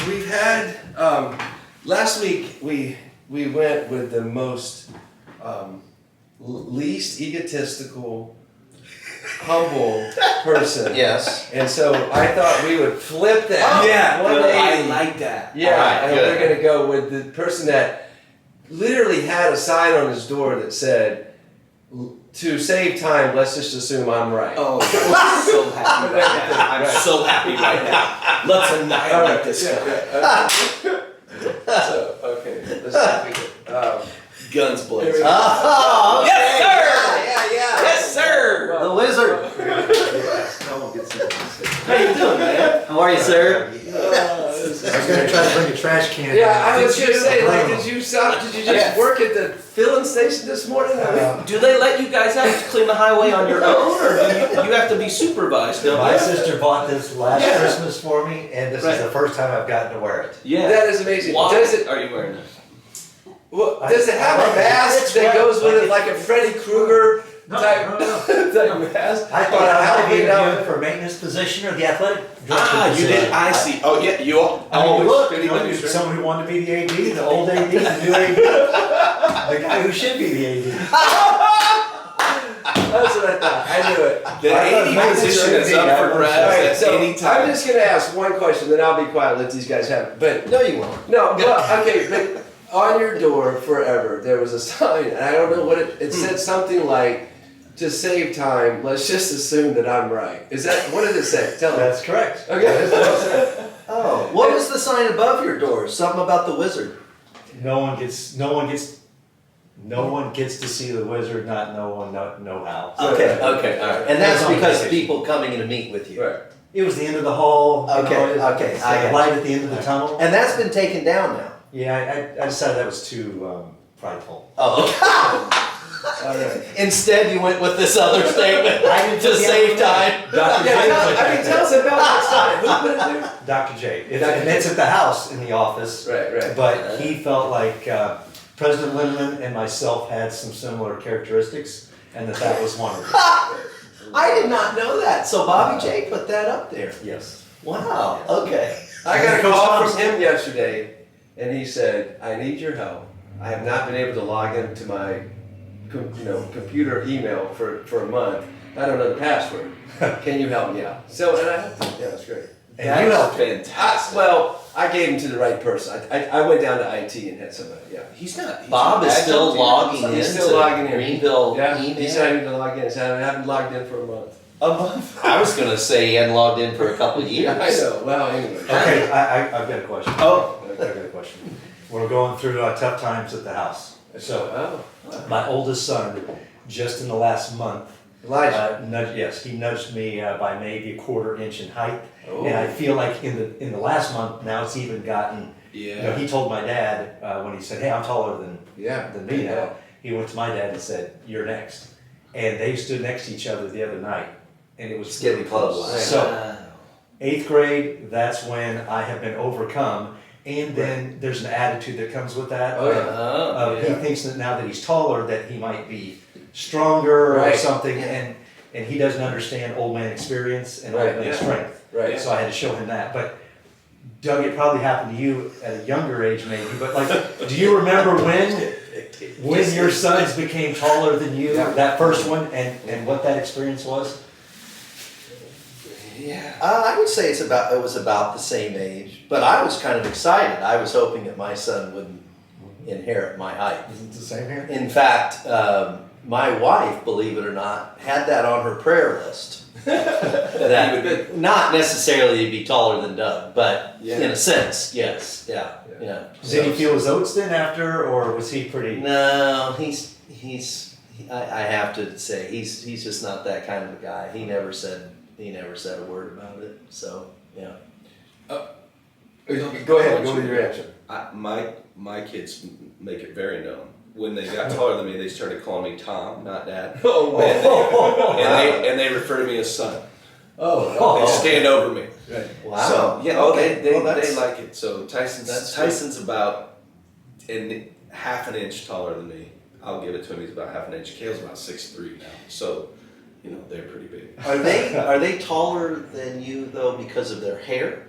we've had last week we went with the most least egotistical, humble person. Yes. And so I thought we would flip that. Yeah, 180. I like that. Yeah, Alright, and good. we're gonna go with the person that literally had a sign on his door that said, "To save time, let's just assume I'm right." Oh, I'm so happy right now. I'm so happy right now. Let's annihilate this guy. So, okay, let's see if we can. Guns Here we blazing. go. Oh, Yes, sir! Yeah. Yes, sir! The wizard. How you doing, man? How are you, sir? I was gonna try to bring a trash can. Yeah, I was Did gonna you? say, like, did you just Yes. work at the filling station this morning? Do they let you guys out to clean the highway on your own, or do you have to be supervised? Don't My you? sister bought this last Yeah. Christmas for me, and this Right. is the first time I've gotten to wear it. Yeah. That is amazing. Why Does it? are you wearing it? Well, does it have I a like it. mask It's that right. goes with it, Like like a Freddy Krueger type type mask? I Or thought a I might Halloween be outfit? good for maintenance position or the athletic director Ah, you position. did. I see. Oh, yeah. You I mean, always look, fitting you know, on your shirt. someone who wanted to be the AD, the old AD, the new AD, the guy who should be the AD. That's what I thought. I knew it. The I thought 80 maintenance position is should be up for that. grabs Alright, at so any time. I'm just gonna ask one question, then I'll be quiet. Let these guys have it. But No, you won't. no, well, okay. But on your door forever, there was a sign, and I don't know what it said. Something like, "To save time, let's just assume that I'm right." Is that what did it say? Tell me. That's correct. Okay. That is what it said. Oh, what was the sign above your door? Something about the wizard. No one gets to see the wizard, not know how. Okay, all right. And that's It's on because vacation. people coming in to meet with you. Right. It was the end of the hall. you Okay, know, it- okay, it's I like got a light at the end of the tunnel. And that's been taken down now. Yeah, I decided that was too prideful. Oh, okay. All right. Instead, you went with this other statement I didn't to put the save other time. Dr. Yeah, J tell, put I that mean, there. tell us about that sign. Who put it there? Dr. J. Dr. And J. it's at the house in the office. Right. But he felt like President Lindemann and myself had some similar characteristics, and that was one of them. I did not know that. So Bobby J put that up there. Yes. Wow. Okay. I got a Coach call Thompson. from him yesterday, and he said, "I need your help. I have not been able to log into my, computer email for a month. I don't know the password. Can you help me out?" So, and I helped him. Yeah, that's great. And you helped him. Fantastic. I gave him to the right person. I went down to IT and had somebody. Yeah. He's not. Bob is still logging in. He's still logging in. Greenville Yeah. email. He said I need to log in. He said I haven't logged in for a month. A month. I was gonna say he hadn't logged in for a couple of years. Yeah, I know. Well, anyway. Okay, I've got a question. Oh. I've got a question. We're going through tough times at the house. So, Oh, my oldest son, just in the last month, Elijah. he nudged me by maybe a quarter inch in height. Oh. And I feel like in the last month, now it's even gotten, Yeah. he told my dad, when he said, "Hey, I'm taller than Yeah. me now," he went to my dad and said, "You're next." And they stood next to each other the other night, and it was It's getting really close. So, 8th grade, that's when I have been overcome, and then there's an attitude that comes with that. Oh, yeah. He thinks that now that he's taller, that he might be stronger or Right. something, and he doesn't understand old man experience and Right, old man yeah. strength. Right. So I had to show him that. But Doug, it probably happened to you at a younger age, maybe. But like, do you remember when your sons became taller than you? Yeah. That first one, and what that experience was? Yeah. I would say it was about the same age, but I was kind of excited. I was hoping that my son wouldn't inherit my height. Is it the same here? In fact, my wife, believe it or not, had that on her prayer list. That not necessarily to be taller than Doug, but Yeah. in a sense, yes, yeah. Did he feel his oats then after, or was he pretty? No, I have to say he's just not that kind of a guy. He never said a word about it. So yeah. Go ahead. Go with your answer. My kids make it very known. When they got taller than me, they started calling me Tom, not Dad. Oh, And they refer to me as son. Oh. They stand over me. Right. Wow. So yeah, Okay. they Well, that's- like it. So That's Tyson's about half an inch taller than me. I'll give it to him. He's about half an inch. Kale's about 6'3" now. So, they're pretty big. Are they taller than you though because of their hair?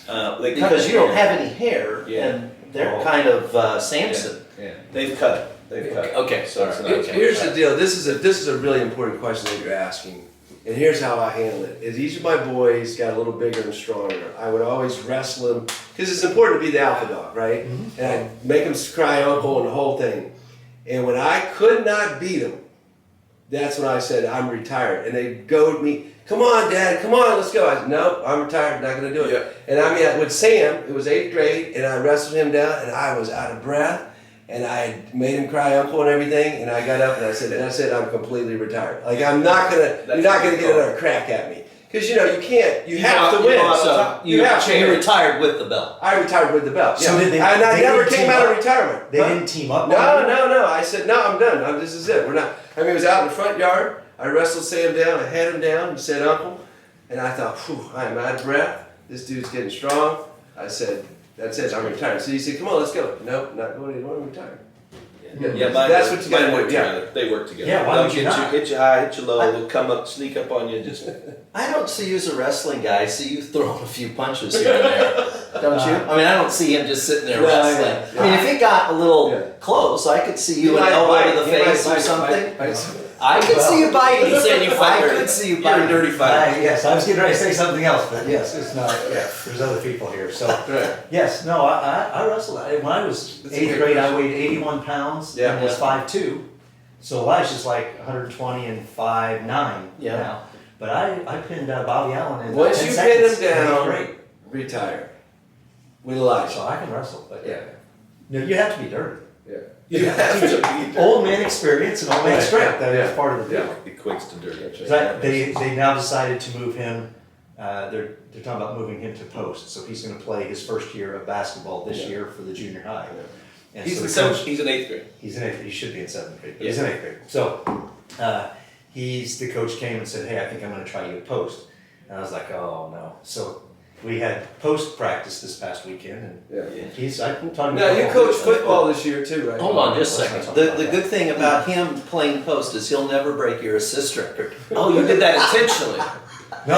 Because you don't have any hair, Yeah. and they're kind of Samson. Yeah, they've cut it. They've cut it. Okay, So it's sorry. not Okay. Here's the deal. This is a really important question that you're asking, and here's how I handle it. As each of my boys got a little bigger and stronger, I would always wrestle them because it's important to be the alpha dog, right? And I'd make them cry uncle and the whole thing. And when I could not beat them, that's when I said I'm retired, and they goad me. Come on, Dad. Come on, let's go. I said, nope, I'm retired. Not going to do it. Yeah. And I mean, with Sam, it was 8th grade, and I wrestled him down, and I was out of breath. And I made him cry uncle and everything, and I got up and I said, I'm completely retired. Like, you're not gonna get another crack at me. Because, you can't, you have to win. So you retired with the belt. I retired with the belt. So yeah. did they? And I they never didn't came team out up? of retirement. They Huh? didn't team up. No. I said, no, I'm done. This is it. We're not. I mean, it was out in the front yard. I wrestled Sam down. I had him down. He said, uncle. And I thought, I'm out of breath. This dude's getting strong. I said, that's it. I'm retired. So he said, come on, let's go. Nope, not going anymore. I'm retired. Yeah, that's what you gotta work do. Yeah. together. They work together. Yeah, why They'll would you get not? hit you high, hit you low. They'll come up, sneak up on you. Just I don't see you as a wrestling guy. I see you throwing a few punches here and there. Don't you? I mean, I don't see him just sitting there No, wrestling. yeah. I mean, if it got a little Yeah. close, I could see you He an might elbow bite. to the He might face or bite, something. bite. I could see you biting. You said you fight I dirty. could see you You're biting. a dirty fighter. Yes, I was getting ready to say something else, but yes, it's not. Yeah, there's other people here. So Right. yes, no, I wrestled. When I was That's a 8th good grade, I question. weighed 81 pounds Yeah. and was 5'2". So Elijah's like 120 and 5'9" Yeah. now. But I pinned Bobby Allen in Once 10 you seconds pin him in 8th down, grade. retire. With So Elijah. I can wrestle, but Yeah. no, you have to be dirty. Yeah. you have to be Old man experience and old man Right, strength. That is yeah, part of the deal. equates to dirty. So they now decided to move him. They're talking about moving him to post. So he's going to play his first year of basketball this year for the junior high. And He's so the coach. He's in 8th grade. He's in 8th grade. He should be in 7th grade, but he's in 8th grade. So the coach came and said, "Hey, I think I'm going to try you at post." And I was like, "Oh no!" So we had post practice this past weekend, and Yeah. I'm talking. Now, you coach football this year too, right? Hold on just a Let's not second. talk The about that. good thing about him playing post is he'll never break your assist record. Oh, you did that intentionally. No,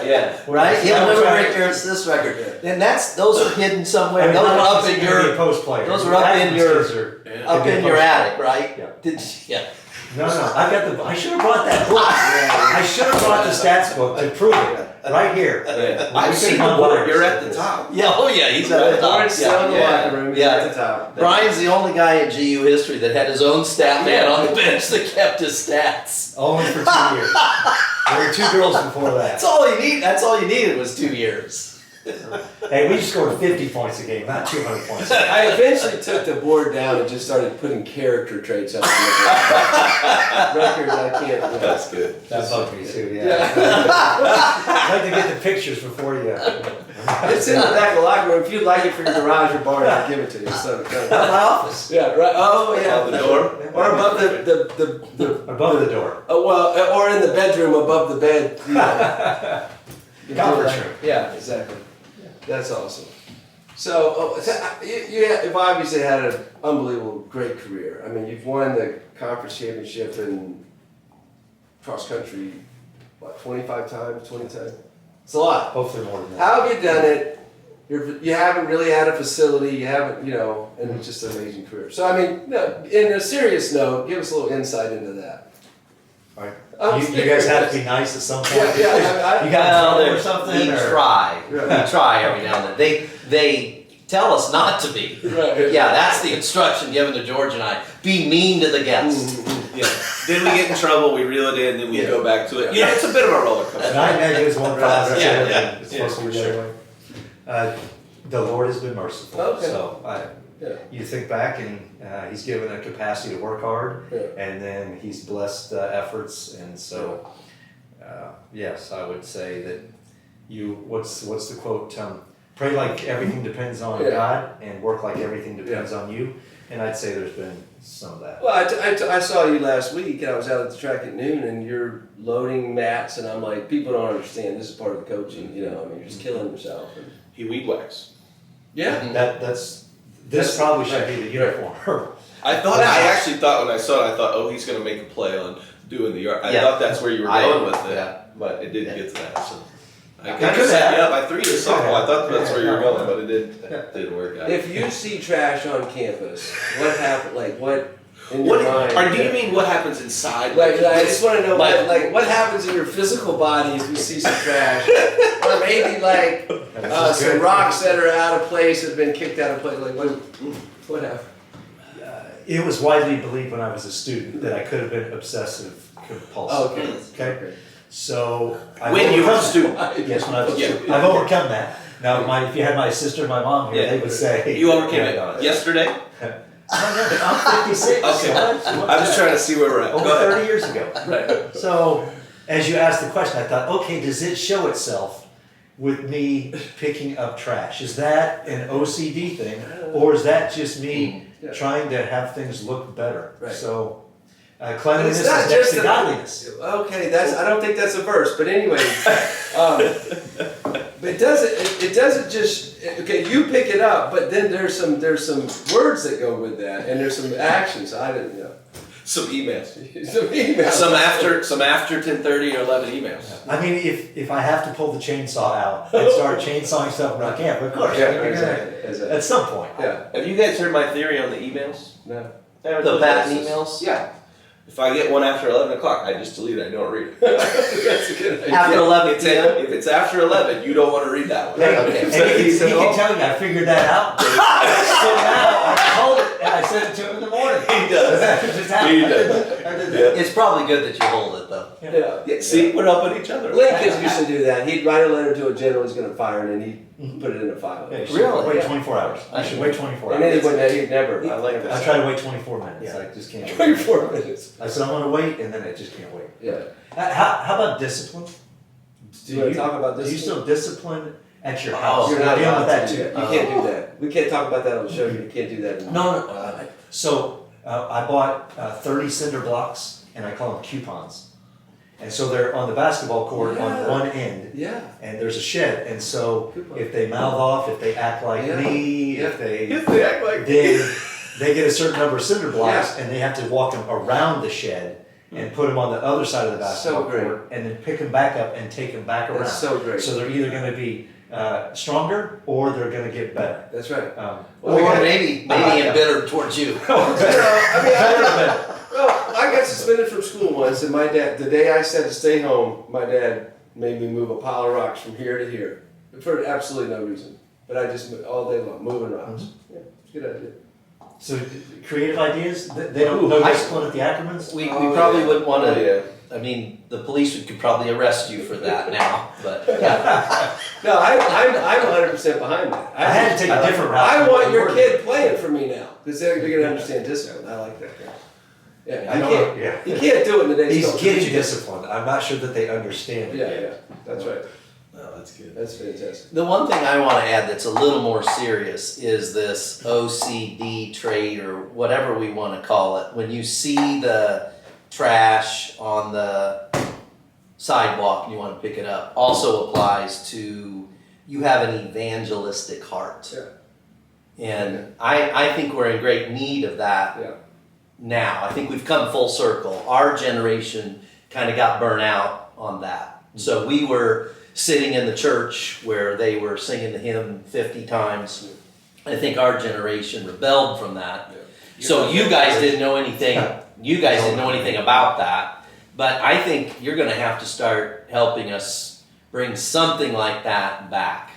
Yeah. Right? He'll I'm never trying- break your assist record. And those are hidden somewhere. I'm Those are not up in gonna be a your post player. those are up in Athens your- kids are- up could be a in your post attic, player. right? Yeah. Yeah. No, I should have brought that book. I should have brought the stats book to prove it. Right here. I've seen the board. You're at the top. Yeah, oh yeah, he's at the top. Lawrence still in the Yeah. locker room. He's Yeah. at the top. Brian's the only guy in GU history that had his own stat man on the bench that kept his stats. Only for 2 years. There were 2 girls before that. That's all you need. That's all you needed was 2 years. Hey, we just scored 50 points a game, not 200 points a game. I eventually took the board down and just started putting character traits up. Records I can't. That's good. That bugged me too, yeah. I'd like to get the pictures before you. It's in the back of the locker room. If you'd like it for your garage or barn, I'll give it to you. So, Not my office. yeah, right. Oh, yeah. Above the door? Or above the Above the door. or in the bedroom above the bed. You know. Conference room. Yeah, exactly. That's awesome. So, you've obviously had an unbelievable, great career. I mean, you've won the conference championship in cross country, what, 25 times, 20 times? It's a lot. Hopefully more than that. How have you done it? You haven't really had a facility, you haven't, and it's just an amazing career. So, I mean, no, in a serious note, give us a little insight into that. Right. I'm You guys have to be nice at some point. Yeah, You got in trouble or Well, something? we or- try. Yeah. We try every now and then. They tell us not to be. Right. Yeah, that's the instruction given to George and I. Be mean to the guest. Yeah. Then we get in trouble, we reel it in, then we go back to it. Yeah, it's a bit of a roller coaster. 9 negatives, 1 positive. Yeah, yeah, and It's supposed to be for the other way. The Lord has been merciful. Okay. So Yeah. you think back and He's given a capacity to work hard, Yeah. and then He's blessed efforts. And so, yes, I would say that what's the quote? Pray like everything depends on Yeah. God, and work like everything depends on you. And I'd say there's been some of that. Well, I saw you last week, and I was out at the track at noon, and you're loading mats, and I'm like, people don't understand. This is part of the coaching, I mean, you're just killing yourself. And, He weed whacks. yeah. This probably should be the uniform. I actually thought when I saw it, oh, he's going to make a play on doing the yard. I Yeah. thought that's where you were I- going with it, yeah. but it didn't get to that. So I could have set you up. I threw you a softball. I thought that's where you were going, but it didn't work out. If you see trash on campus, what happened? Like what in your What? mind? Or do you mean what happens inside? Like I just want to know, Like- what happens in your physical body if you see some trash, or maybe like some rocks that are out of place have been kicked out of place. Like what happened? It was widely believed when I was a student that I could have been obsessive compulsive. Okay. So When you were a student. Yes, when I was a Yeah. student. I've overcome that. Now, if you had my sister and my mom here, Yeah. they would say You overcame Yeah, it yesterday? I'm 56. Okay. So I'm just trying to see where we're at. over Go ahead. 30 years ago. Right. So, as you asked the question, I thought, okay, does it show itself with me picking up trash? Is that an OCD thing, or is that just me Yeah. trying to have things look better? Right. So, cleanliness It's not is next just to a- godliness. Okay, I don't think that's a verse, but anyway, but it doesn't just, okay, you pick it up, but then there's some words that go with that, and there's some actions, I didn't know. Some emails. Some emails. Some after 10:30 or 11 emails. I mean, if I have to pull the chainsaw out and start chainsawing stuff when I can't, of course, Yeah, you're gonna- exactly. at some point. Yeah, Have you guys heard my theory on the emails? no. The Patton emails? Yeah. If I get one after 11 o'clock, I just delete it. I don't read it. That's a good idea. After 11 p.m.? If it's after 11, you don't want to read that one. Hey, Okay. and he can tell you I figured that out. So now I called it and I sent it to him in the morning. He does. That just happened. He I did that. It's probably good that you hold it though. Yeah. Yeah, see, we're helping each other. Lincoln used to do that. He'd write a letter to a general he's going to fire, and then he'd put it in a file. Yeah, you should Really? wait Yeah. 24 hours. I should wait 24 And then hours. he'd never. I like I that. try to wait 24 minutes. Yeah. I just can't wait. 24 minutes. I said I'm going to wait, and then I just can't wait. Yeah. How about discipline? Do you want to talk about this? Do you still discipline at your Oh, house? You're not dealing allowed with that to. too. You can't do that. We can't talk about that on the show. You can't do that. No. So I bought 30 cinder blocks, and I call them coupons. And so they're on the basketball court Yeah. on one end, Yeah. and there's a shed. And so Coupon. if they mouth off, if they act like Yeah. me, Yeah. if they If they act like then they get a certain number of cinder blocks, and they have to walk them around the shed and put them on the other side of the basketball So great. court, and then pick them back up and take them back around. That's so great. So they're either going to be stronger or they're going to get better. That's right. Or Well, maybe Yeah. embittered towards you. I got suspended from school once, and my dad, the day I said to stay home, my dad made me move a pile of rocks from here to here for absolutely no reason. But I just all day long moving rocks. Yeah, it's a good idea. So creative ideas, they don't no discipline at the Ackermans? We Oh, probably yeah. wouldn't want to. yeah. I mean, the police could probably arrest you for that now, but No, I'm 100% behind that. I had to take a different route. I want your kid playing for me now because they're going to understand discipline. I like that. Yeah, I you don't can't. know, yeah. You can't do it in today's He's culture. getting disciplined. I'm not sure that they understand it. Yeah, that's right. No, that's good. That's fantastic. the one thing I want to add that's a little more serious is this OCD trait or whatever we want to call it. When you see the trash on the sidewalk and you want to pick it up, also applies to you have an evangelistic heart. Yeah. And I think we're in great need of that Yeah. now. I think we've come full circle. Our generation kind of got burnt out on that. So we were sitting in the church where they were singing the hymn 50 times. I think our generation rebelled from that. Yeah. So you guys didn't know anything. You guys didn't know anything about that. But I think you're going to have to start helping us bring something like that back.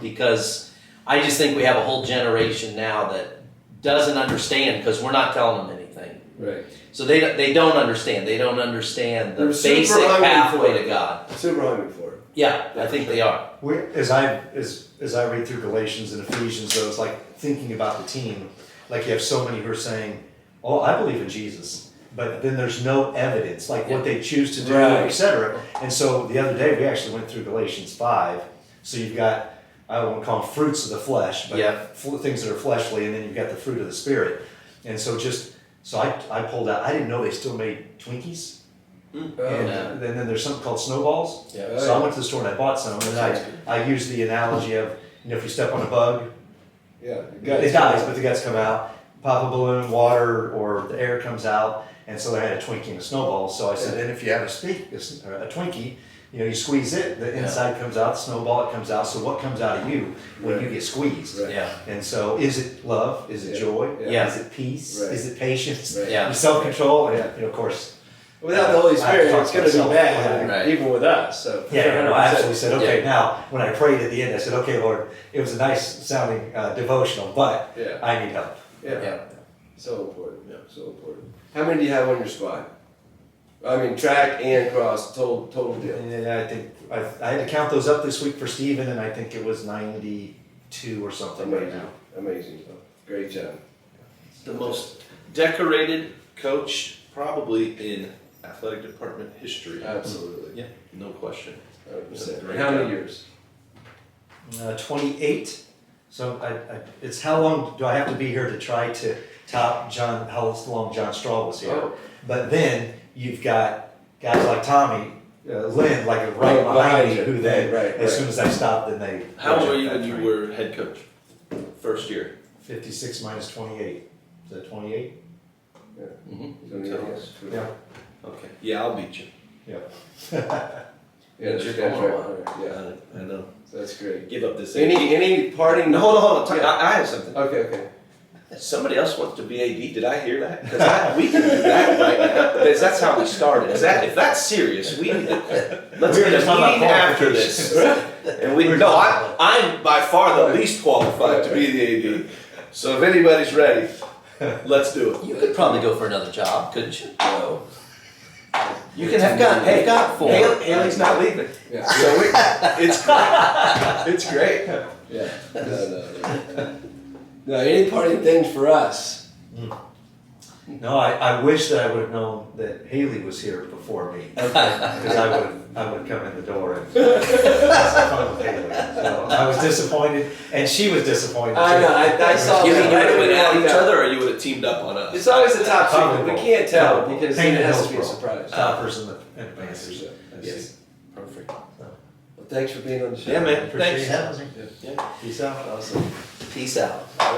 Because I just think we have a whole generation now that doesn't understand because we're not telling them anything. Right. So they don't understand. They don't understand the They're super basic hungry for pathway it. to God. Super hungry for it. Yeah, I think they are. As I read through Galatians and Ephesians, though, it's like thinking about the team. Like you have so many who are saying, "Oh, I believe in Jesus," but then there's no evidence, like what they choose to do, Right. etc. And so the other day we actually went through Galatians 5. So you've got, I won't call them fruits of the flesh, but Yeah. things that are fleshly, and then you've got the fruit of the spirit. And so I pulled out. I didn't know they still made Twinkies. And then there's something called snowballs. Yeah. So I went to the store and I bought some, and I used the analogy of, if you step on a bug, Yeah. it dies, but the guts come out. Pop a balloon, water, or the air comes out, and so I had a Twinkie and a snowball. So I said, and if you have a Twinkie, You know, you squeeze it, the inside comes out, the snowball, it comes out. So what comes out of you when you get squeezed? Right. Yeah. And so, is it love? Is it joy? Yeah. Is it peace? Right. Is it patience? Right. Yeah. Self-control? And you know, of course. Without the Holy I Spirit, talked it's to going to be myself. bad, Right. even with us. So Yeah, no, I actually said, okay, Yeah. now, when I prayed at the end, I said, okay, Lord, it was a nice sounding devotional, but Yeah. I need help. Yeah. Yeah. So important. Yeah. So important. How many do you have on your squad? I mean, track and cross, total deal. And I think, I had to count those up this week for Steven, and I think it was 92 or something right Amazing. now. Amazing. Great job. The most decorated coach probably in athletic department history. Absolutely. Yeah, no question. 100%. Great How many job. years? 28. So it's how long do I have to be here to try to top John, how long John Straw was here? Oh. But then you've got guys like Tommy, Lynn, like right Oh, behind me, you. who then, Right, as right. soon as I stopped, then they. How old were you that when you train. were head coach? First year. 56 minus 28. Is that 28? Mhm. So, yes. Yeah. Okay. Yeah, I'll beat you. Yep. Yeah, that's You're right. going Yeah, I know. that's great. Give up this. Any parting? No, hold on. Yeah. I have something. Okay. Somebody else wants to be AD. Did I hear that? Because we can do that right now. Because that's how we started. If that's serious, we need to. Let's We were get a just talking about meeting after this. And I'm by far the least qualified to be the AD. So if anybody's ready, let's do it. You could probably go for another job, couldn't you? No. You can have got, hey, got four. Haley's not leaving. Yeah. So it's great. It's great. Yeah. No. No, any parting things for us? No, I wish that I would have known that Haley was here before me. Because I would have come in the door and have fun with Haley. So I was disappointed, and she was disappointed too. I know. I saw You that. mean you would have went at each Yeah. other, or you would have teamed up on us? It's always the top secret. We Probably can't tell both. because Painted it has to Hills be a Pro. surprise. Toppers and the Panthers. Yes. Perfect. Well, thanks for being on the show. Yeah, man. Appreciate Thanks. you having me. Yeah. Peace out. Awesome. Peace out. All right.